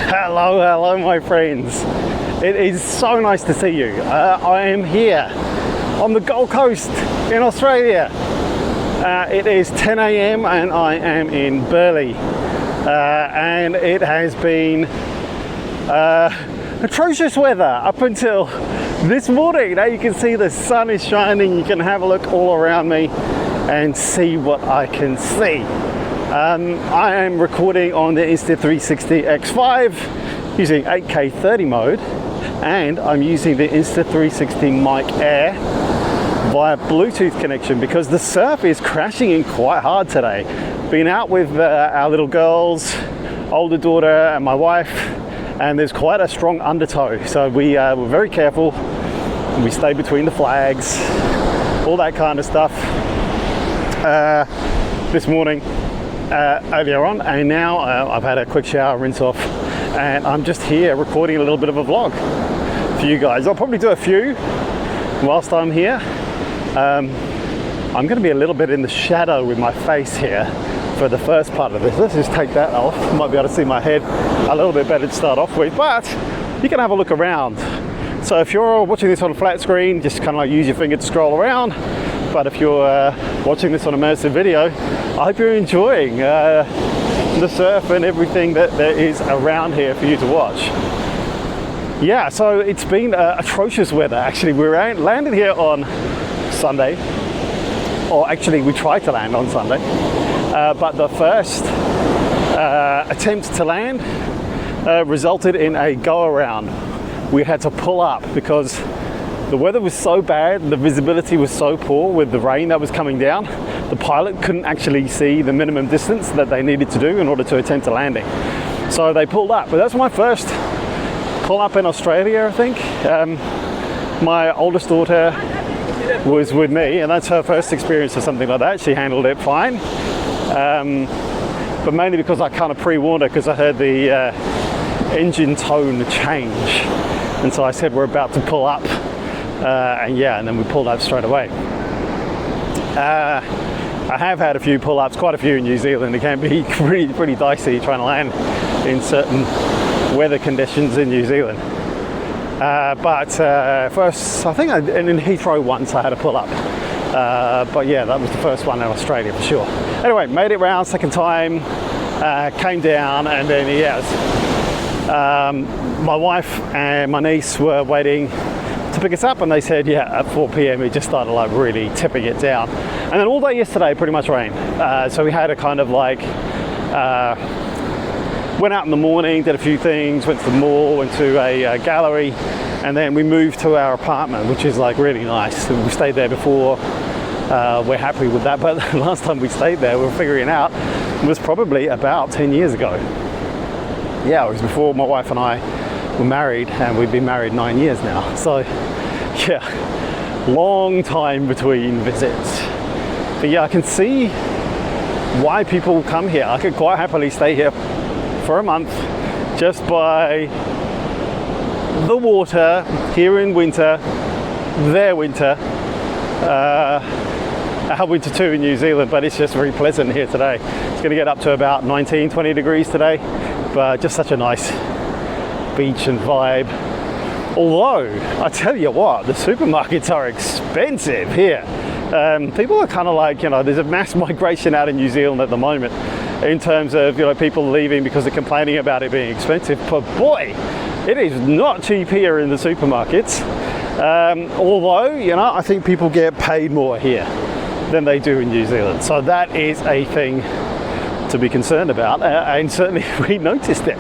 Hello my friends. It is so nice to see you. I am here on the Gold Coast in Australia. It is 10 a.m. and I am in Burleigh. And it has been atrocious weather up until this morning. Now you can see the sun is shining. You can have a look all around me and see what I can see. I am recording on the Insta360 X5 using 8K 30 mode, and I'm using the Insta360 Mic Air via Bluetooth connection because the surf is crashing in quite hard today. Been out with our little girls, older daughter and my wife, and there's quite a strong undertow, so we're very careful. We stay between the flags, all that kind of stuff. This morning earlier on, and now I've had a quick shower, rinse off, and I'm just here recording a little bit of a vlog for you guys. I'll probably do a few whilst I'm here. I'm going to be a little bit in the shadow with my face here for the first part of this. Let's just take that off. You might be able to see my head a little bit better to start off with, but you can have a look around. So if you're watching this on a flat screen, just kind of like use your finger to scroll around. But if you're watching this on immersive video, I hope you're enjoying the surf and everything that there is around here for you to watch. Yeah, so it's been atrocious weather. Actually, we landed here on Sunday, or actually we tried to land on Sunday, but the first attempt to land resulted in a go-around. We had to pull up because the weather was so bad, the visibility was so poor with the rain that was coming down. The pilot couldn't actually see the minimum distance that they needed to do in order to attempt a landing. So they pulled up, but that's my first pull up in Australia, I think. My oldest daughter was with me, and that's her first experience of something like that. She handled it fine, but mainly because I kind of pre-warned her because I heard the engine tone change, and so I said we're about to pull up. And then we pulled up straight away. I have had a few pull-ups, quite a few in New Zealand. It can be pretty dicey trying to land in certain weather conditions in New Zealand. But first, I think in Heathrow once I had a pull-up. But yeah, that was the first one in Australia for sure. Anyway, made it round second time, came down, and then yes, my wife and my niece were waiting to pick us up, and they said at 4 p.m. it just started like really tipping it down, and then all day yesterday pretty much rained. So we had a kind of like went out in the morning, did a few things, went to the mall, went to a gallery, and then we moved to our apartment, which is like really nice. We stayed there before. We're happy with that, but the last time we stayed there, we were figuring out, was probably about 10 years ago. Yeah, it was before my wife and I were married, and we've been married 9 years now. So yeah, long time between visits. But yeah, I can see why people come here. I could quite happily stay here for a month just by the water here in winter, their winter, our winter too in New Zealand, but it's just very pleasant here today. It's going to get up to about 19, 20 degrees today, but just such a nice beach and vibe. Although I tell you what, the supermarkets are expensive here. People are kind of like, there's a mass migration out in New Zealand at the moment in terms of people leaving because they're complaining about it being expensive. But boy, it is not cheap here in the supermarkets. Although I think people get paid more here than they do in New Zealand, so that is a thing to be concerned about, and certainly we noticed it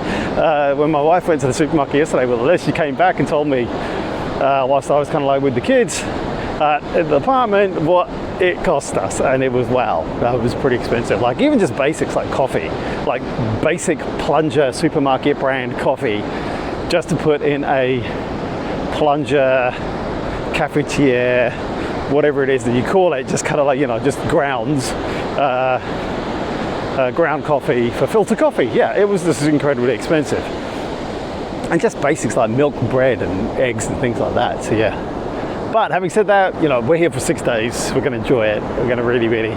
when my wife went to the supermarket yesterday with a list. She came back and told me whilst I was kind of like with the kids in the apartment what it cost us, and it was wow, that was pretty expensive. Like even just basics like coffee, like basic plunger supermarket brand coffee, just to put in a plunger cafetiere, whatever it is that you call it, just kind of like just grounds. Ground coffee for filter coffee. Yeah, it was just incredibly expensive. And just basics like milk, bread and eggs and things like that. So yeah. But having said that, we're here for 6 days. We're going to enjoy it. We're going to really, really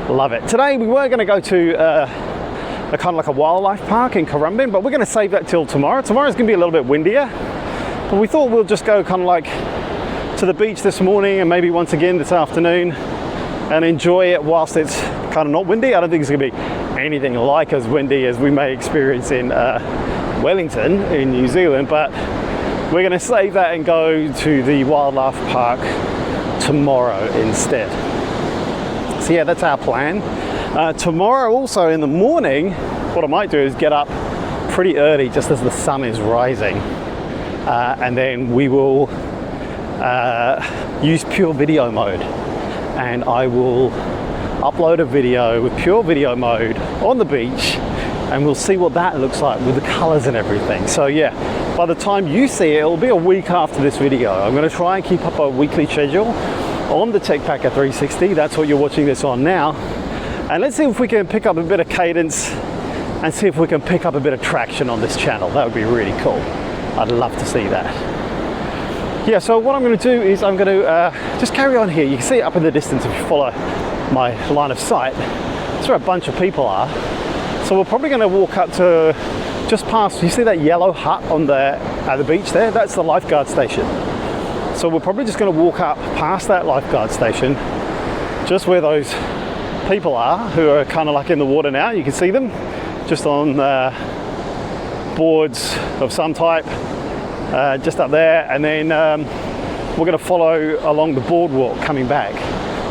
love it. Today we were going to go to a kind of like a wildlife park in Currumbin, but we're going to save that till tomorrow. Tomorrow's going to be a little bit windier, but we thought we'll just go kind of like to the beach this morning and maybe once again this afternoon and enjoy it whilst it's kind of not windy. I don't think it's going to be anything like as windy as we may experience in Wellington in New Zealand, but we're going to save that and go to the wildlife park tomorrow instead. So yeah, that's our plan. Tomorrow also in the morning, what I might do is get up pretty early just as the sun is rising, and then we will use pure video mode, and I will upload a video with pure video mode on the beach, and we'll see what that looks like with the colors and everything. So yeah, by the time you see it, it'll be a week after this video. I'm going to try and keep up a weekly schedule on the TechPacker 360. That's what you're watching this on now. And let's see if we can pick up a bit of cadence and see if we can pick up a bit of traction on this channel. That would be really cool. I'd love to see that. Yeah, so what I'm going to do is I'm going to just carry on here. You can see it up in the distance if you follow my line of sight. That's where a bunch of people are. So we're probably going to walk up to just past, you see that yellow hut on at the beach there? That's the lifeguard station. So we're probably just going to walk up past that lifeguard station, just where those people are who are kind of like in the water now. You can see them just on boards of some type, just up there. And then we're going to follow along the boardwalk coming back,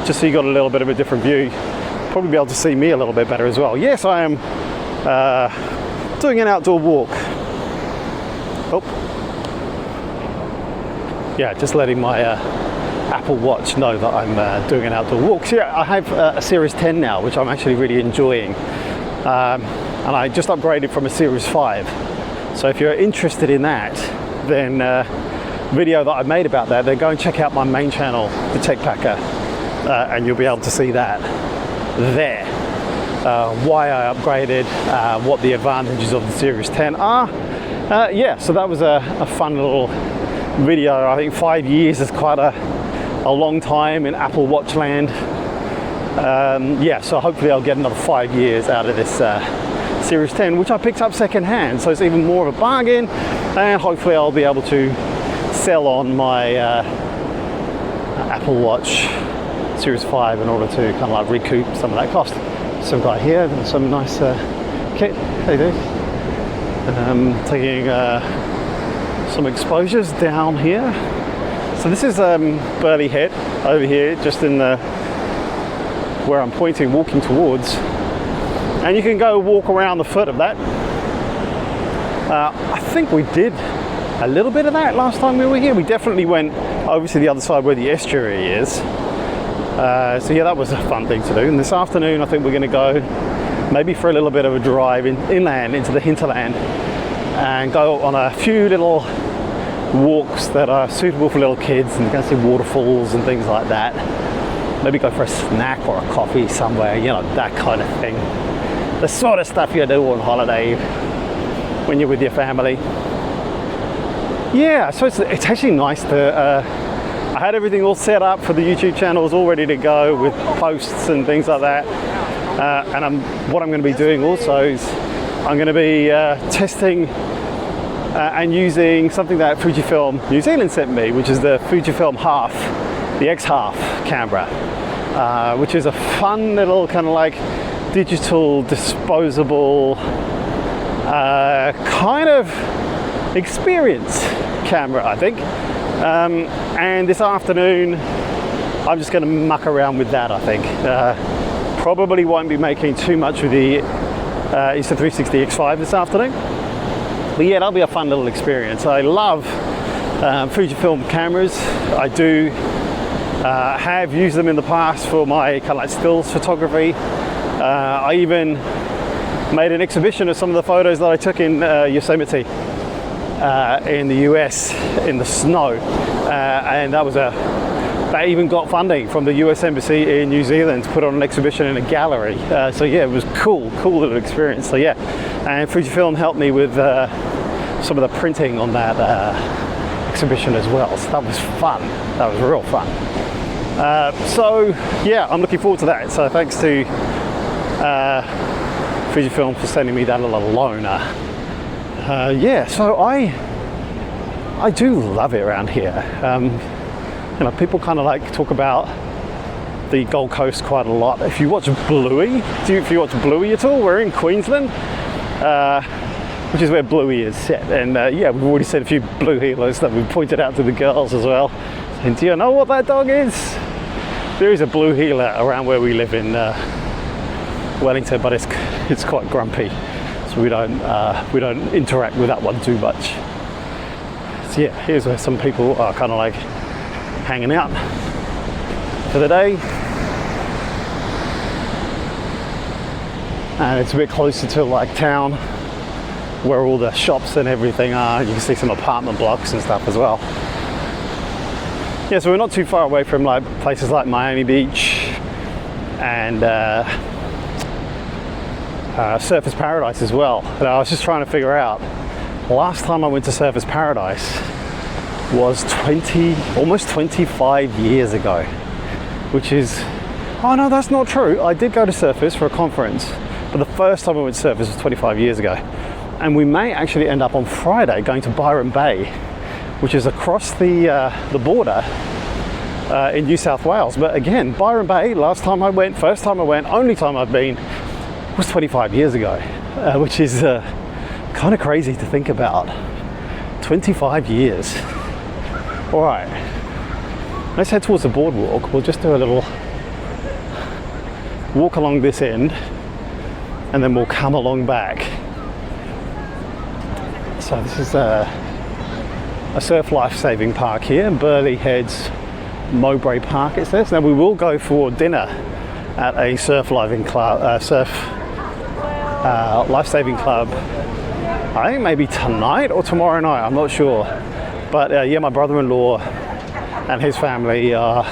just so you got a little bit of a different view. Probably be able to see me a little bit better as well. Yes, I am doing an outdoor walk. Oh, yeah, just letting my Apple Watch know that I'm doing an outdoor walk. So yeah, I have a Series 10 now, which I'm actually really enjoying, and I just upgraded from a Series 5. So if you're interested in that, then video that I made about that, then go and check out my main channel, the TechPacker, and you'll be able to see that there. Why I upgraded, what the advantages of the Series 10 are. Yeah, so that was a fun little video. I think 5 years is quite a long time in Apple Watch land. Yeah, so hopefully I'll get another 5 years out of this Series 10, which I picked up second hand, so it's even more of a bargain, and hopefully I'll be able to sell on my Apple Watch Series 5 in order to kind of like recoup some of that cost. Some guy here with some nice kit. How you doing? Taking some exposures down here. So this is Burleigh Head over here, just in the where I'm pointing, walking towards. And you can go walk around the foot of that. I think we did a little bit of that last time we were here. We definitely went over to the other side where the estuary is. So yeah, that was a fun thing to do. And this afternoon I think we're going to go maybe for a little bit of a drive inland into the hinterland and go on a few little walks that are suitable for little kids, and go see waterfalls and things like that. Maybe go for a snack or a coffee somewhere, you know, that kind of thing. The sort of stuff you do on holiday when you're with your family. Yeah, so it's actually nice to I had everything all set up for the YouTube channel, was all ready to go with posts and things like that. And what I'm going to be doing also is I'm going to be testing and using something that Fujifilm New Zealand sent me, which is the Fujifilm Half, the X-Half camera, which is a fun little kind of like digital disposable kind of experience camera, I think. And this afternoon I'm just going to muck around with that, I think. Probably won't be making too much with the Insta360 X5 this afternoon, but yeah, that'll be a fun little experience. I love Fujifilm cameras. I do have used them in the past for my kind of like stills photography. I even made an exhibition of some of the photos that I took in Yosemite in the US in the snow, and that even got funding from the US Embassy in New Zealand to put on an exhibition in a gallery. So yeah, it was cool little experience. So yeah, and Fujifilm helped me with some of the printing on that exhibition as well. So that was fun. That was real fun. So yeah, I'm looking forward to that. So thanks to Fujifilm for sending me that little loaner. Yeah, so I do love it around here. You know, people kind of like talk about the Gold Coast quite a lot. If you watch Bluey, if you watch Bluey at all, we're in Queensland, which is where Bluey is set. And yeah, we've already seen a few blue heelers that we've pointed out to the girls as well. And do you know what that dog is? There is a blue heeler around where we live in Wellington, but it's quite grumpy, so we don't interact with that one too much. So yeah, here's where some people are kind of like hanging out for the day. And it's a bit closer to like town where all the shops and everything are. You can see some apartment blocks and stuff as well. Yeah, so we're not too far away from like places like Miami Beach and Surfers Paradise as well. And I was just trying to figure out, last time I went to Surfers Paradise was almost 25 years ago, which is, oh no, that's not true. I did go to Surfers for a conference, but the first time I went to Surfers was 25 years ago. And we may actually end up on Friday going to Byron Bay, which is across the border in New South Wales. But again, Byron Bay, last time I went, first time I went, only time I've been, was 25 years ago, which is kind of crazy to think about. 25 years. All right, let's head towards the boardwalk. We'll just do a little walk along this end, and then we'll come along back. So this is a surf life-saving park here, Burleigh Heads Mowbray Park it says. Now we will go for dinner at a surf life-saving club, I think maybe tonight or tomorrow night, I'm not sure. But yeah, my brother-in-law and his family are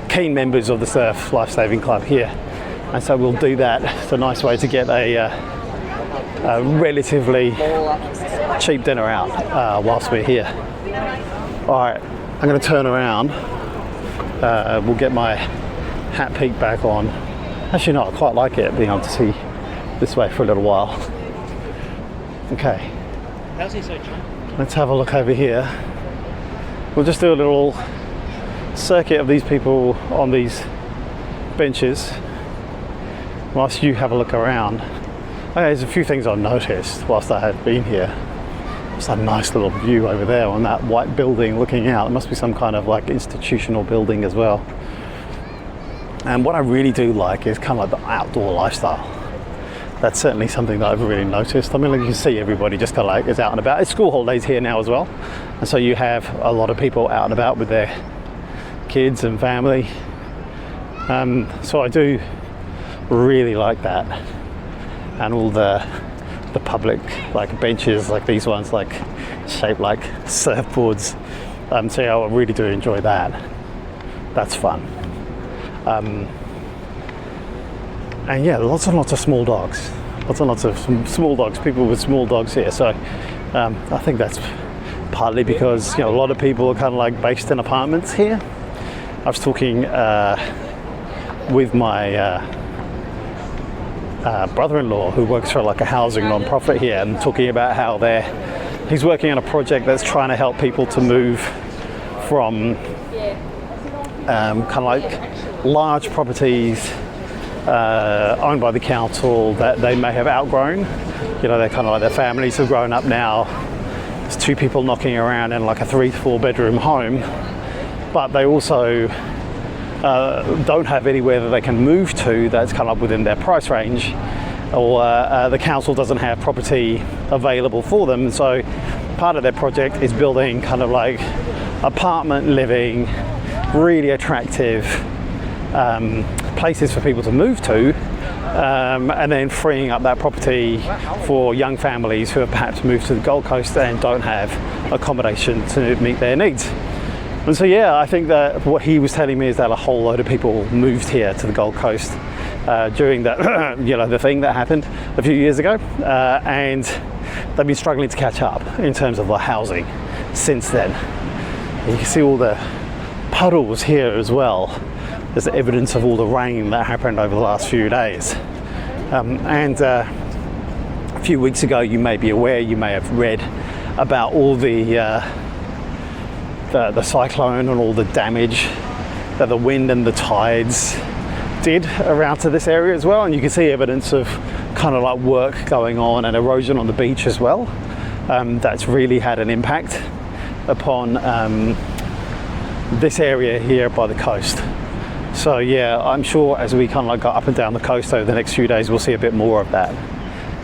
keen members of the surf life-saving club here, and so we'll do that. It's a nice way to get a relatively cheap dinner out whilst we're here. All right, I'm going to turn around. We'll get my hat peak back on. Actually, no, I quite like it being able to see this way for a little while. Okay. How's he so cheap? Let's have a look over here. We'll just do a little circuit of these people on these benches whilst you have a look around. Okay, there's a few things I noticed whilst I had been here. There's a nice little view over there on that white building looking out. It must be some kind of like institutional building as well. And what I really do like is kind of like the outdoor lifestyle. That's certainly something that I've really noticed. I mean, like you can see everybody just kind of like is out and about. It's school holidays here now as well. And so you have a lot of people out and about with their kids and family. So I do really like that. And all the public like benches like these ones, like shaped like surfboards. So yeah, I really do enjoy that. That's fun. And yeah, lots and lots of small dogs. Lots of small dogs, people with small dogs here. So I think that's partly because, you know, a lot of people are kind of like based in apartments here. I was talking with my brother-in-law who works for like a housing non-profit here, and talking about how he's working on a project that's trying to help people to move from kind of like large properties owned by the council that they may have outgrown. You know, they're kind of like their families have grown up now. There's two people knocking around in like a 3-4 bedroom home, but they also don't have anywhere that they can move to that's kind of within their price range, or the council doesn't have property available for them. And so part of their project is building kind of like apartment living, really attractive places for people to move to, and then freeing up that property for young families who have perhaps moved to the Gold Coast and don't have accommodation to meet their needs. And so yeah, I think that what he was telling me is that a whole load of people moved here to the Gold Coast during that you know, the thing that happened a few years ago, and they've been struggling to catch up in terms of the housing since then. And you can see all the puddles here as well. There's evidence of all the rain that happened over the last few days. And few weeks ago, you may be aware, you may have read about all the cyclone and all the damage that the wind and the tides did around to this area as well, and you can see evidence of kind of like work going on and erosion on the beach as well. That's really had an impact upon this area here by the coast. So yeah, I'm sure as we kind of like go up and down the coast over the next few days, we'll see a bit more of that.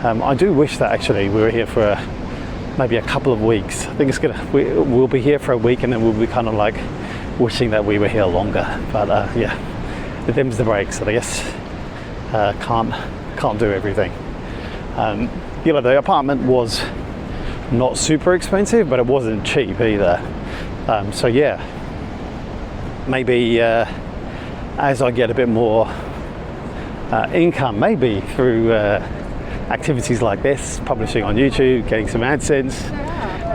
I do wish that actually we were here for maybe a couple of weeks. I think we'll be here for a week, and then we'll be kind of like wishing that we were here longer. But yeah, them's the breaks, I guess. Can't do everything. You know, the apartment was not super expensive, but it wasn't cheap either. So yeah, maybe as I get a bit more income, maybe through activities like this, publishing on YouTube, getting some AdSense,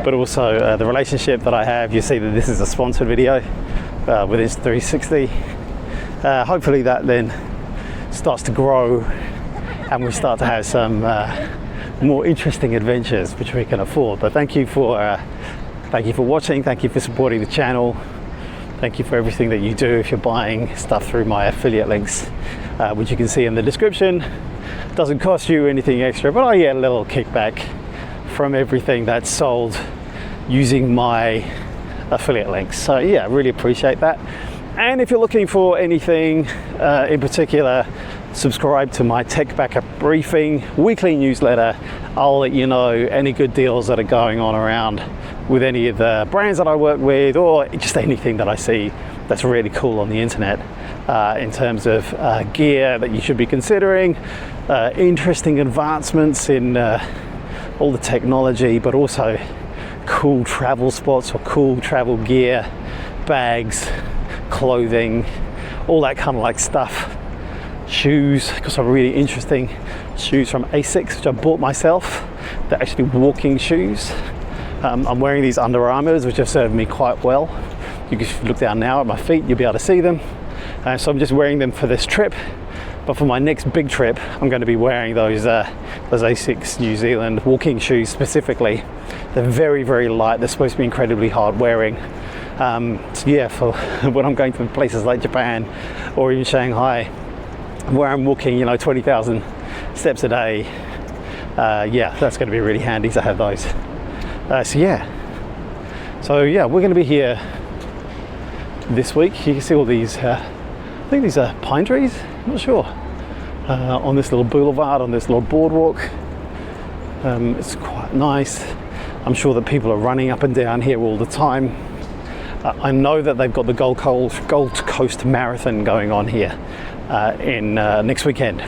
but also the relationship that I have. You see that this is a sponsored video with Insta360. Hopefully that then starts to grow and we start to have some more interesting adventures which we can afford. But thank you for watching, thank you for supporting the channel, thank you for everything that you do if you're buying stuff through my affiliate links, which you can see in the description. Doesn't cost you anything extra, but I get a little kickback from everything that's sold using my affiliate links. So yeah, I really appreciate that. And if you're looking for anything in particular, subscribe to my Tech Backup Briefing weekly newsletter. I'll let you know any good deals that are going on around with any of the brands that I work with, or just anything that I see that's really cool on the internet in terms of gear that you should be considering, interesting advancements in all the technology, but also cool travel spots or cool travel gear, bags, clothing, all that kind of like stuff. Shoes, got some really interesting shoes from Asics, which I bought myself. They're actually walking shoes. I'm wearing these Under Armours, which have served me quite well. You can look down now at my feet, you'll be able to see them. So I'm just wearing them for this trip. But for my next big trip, I'm going to be wearing those Asics New Zealand walking shoes specifically. They're very, very light. They're supposed to be incredibly hard wearing. So yeah, for when I'm going to places like Japan or even Shanghai, where I'm walking, 20,000 steps a day, yeah, that's going to be really handy to have those. So yeah, we're going to be here this week. You can see all these, I think these are pine trees, I'm not sure, on this little boulevard, on this little boardwalk. It's quite nice. I'm sure that people are running up and down here all the time. I know that they've got the Gold Coast Marathon going on here in next weekend.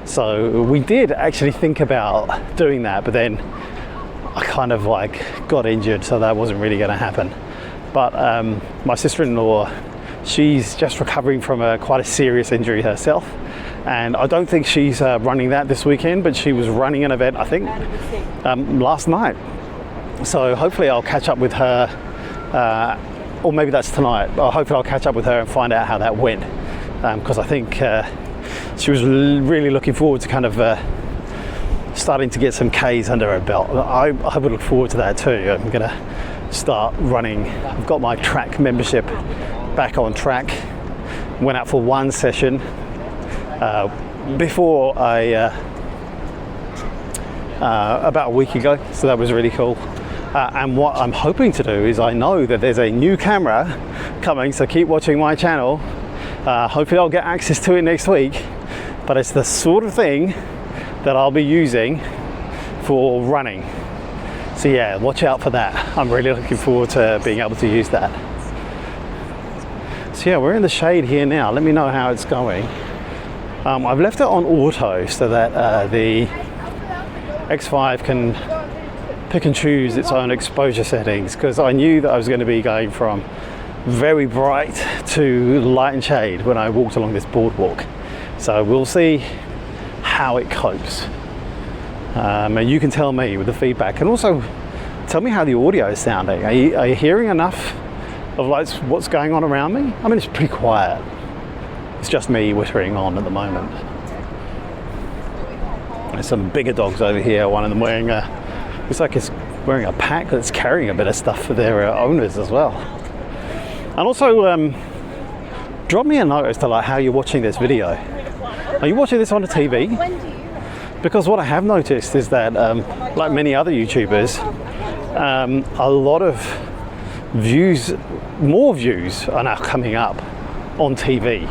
So we did actually think about doing that, but then I kind of like got injured, so that wasn't really going to happen. But my sister-in-law, she's just recovering from quite a serious injury herself, and I don't think she's running that this weekend, but she was running an event, I think, last night. So hopefully I'll catch up with her, or maybe that's tonight. Hopefully I'll catch up with her and find out how that went, because I think she was really looking forward to kind of starting to get some Ks under her belt. I would look forward to that too. I'm going to start running. I've got my track membership back on track. Went out for one session before about a week ago, so that was really cool. And what I'm hoping to do is, I know that there's a new camera coming, so keep watching my channel. Hopefully I'll get access to it next week, but it's the sort of thing that I'll be using for running. So yeah, watch out for that. I'm really looking forward to being able to use that. So yeah, we're in the shade here now. Let me know how it's going. I've left it on auto so that the X5 can pick and choose its own exposure settings, because I knew that I was going to be going from very bright to light and shade when I walked along this boardwalk. So we'll see how it copes. And you can tell me with the feedback, and also tell me how the audio is sounding. Are you hearing enough of like what's going on around me? I mean, it's pretty quiet. It's just me whittering on at the moment. There's some bigger dogs over here. One of them wearing looks like it's wearing a pack that's carrying a bit of stuff for their owners as well. And also, drop me a note as to like how you're watching this video. Are you watching this on the TV? Because what I have noticed is that, like many other YouTubers, a lot of views, more views are now coming up on TV.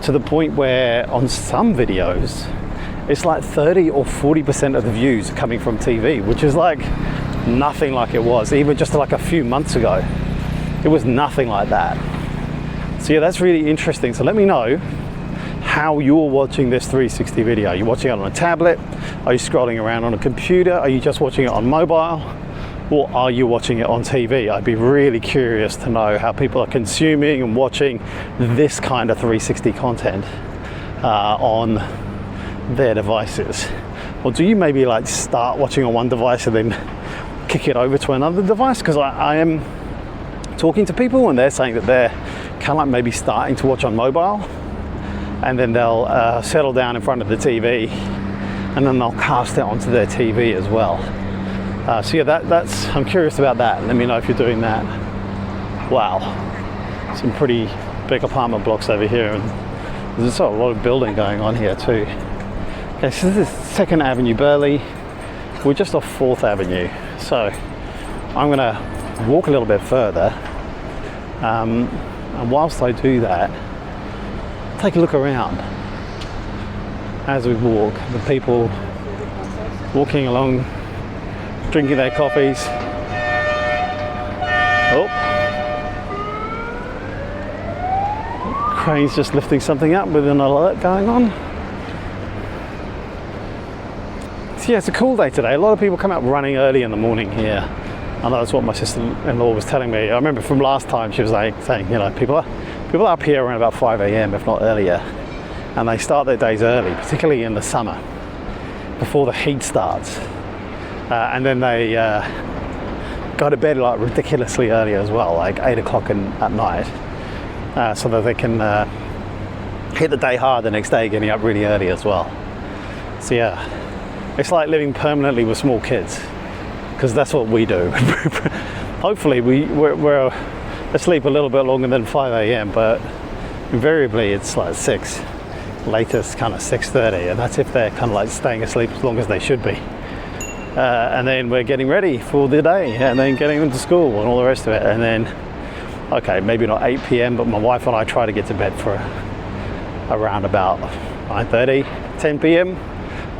To the point where on some videos, it's like 30 or 40% of the views are coming from TV, which is like nothing like it was, even just like a few months ago. It was nothing like that. So yeah, that's really interesting. So let me know how you're watching this 360 video. Are you watching it on a tablet? Are you scrolling around on a computer? Are you just watching it on mobile? Or are you watching it on TV? I'd be really curious to know how people are consuming and watching this kind of 360 content on their devices. Or do you maybe like start watching on one device and then kick it over to another device? Because I am talking to people and they're saying that they're kind of like maybe starting to watch on mobile, and then they'll settle down in front of the TV and then they'll cast it onto their TV as well. So yeah, that's I'm curious about that. Let me know if you're doing that. Wow, some pretty big apartment blocks over here, and there's also a lot of building going on here too. Okay, so this is 2nd Avenue, Burleigh. We're just off 4th Avenue, so I'm gonna walk a little bit further, and whilst I do that, take a look around as we walk. The people walking along, drinking their coffees. Oh, crane's just lifting something up with an alert going on. So yeah, it's a cool day today. A lot of people come out running early in the morning here. I know that's what my sister-in-law was telling me. I remember from last time she was like saying, you know, people are up here around about 5 a.m. if not earlier, and they start their days early, particularly in the summer, before the heat starts. And then they go to bed like ridiculously early as well, like 8 o'clock at night, so that they can hit the day hard the next day, getting up really early as well. So yeah, it's like living permanently with small kids, because that's what we do. Hopefully we're asleep a little bit longer than 5 a.m, but invariably it's like 6, latest kind of 6:30, and that's if they're kind of like staying asleep as long as they should be. And then we're getting ready for the day, and then getting them to school and all the rest of it. And then, okay, maybe not 8 p.m, but my wife and I try to get to bed for around about 9:30, 10 p.m,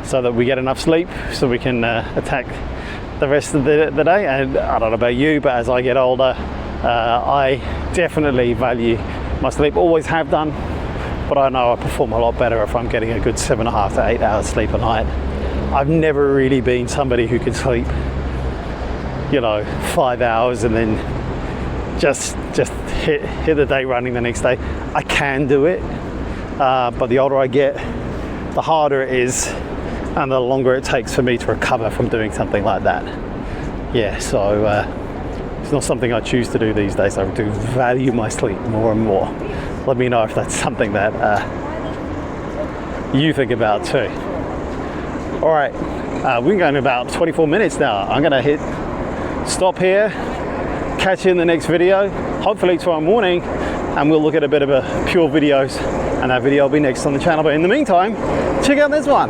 so that we get enough sleep so we can attack the rest of the day. And I don't know about you, but as I get older, I definitely value my sleep, always have done, but I know I perform a lot better if I'm getting a good 7.5 to 8 hours sleep a night. I've never really been somebody who could sleep, you know, 5 hours and then just hit the day running the next day. I can do it, but the older I get, the harder it is, and the longer it takes for me to recover from doing something like that. Yeah, so it's not something I choose to do these days. I do value my sleep more and more. Let me know if that's something that you think about too. All right, we're going about 24 minutes now. I'm gonna hit stop here, catch you in the next video, hopefully tomorrow morning, and we'll look at a bit of a pure videos, and that video will be next on the channel. But in the meantime, check out this one.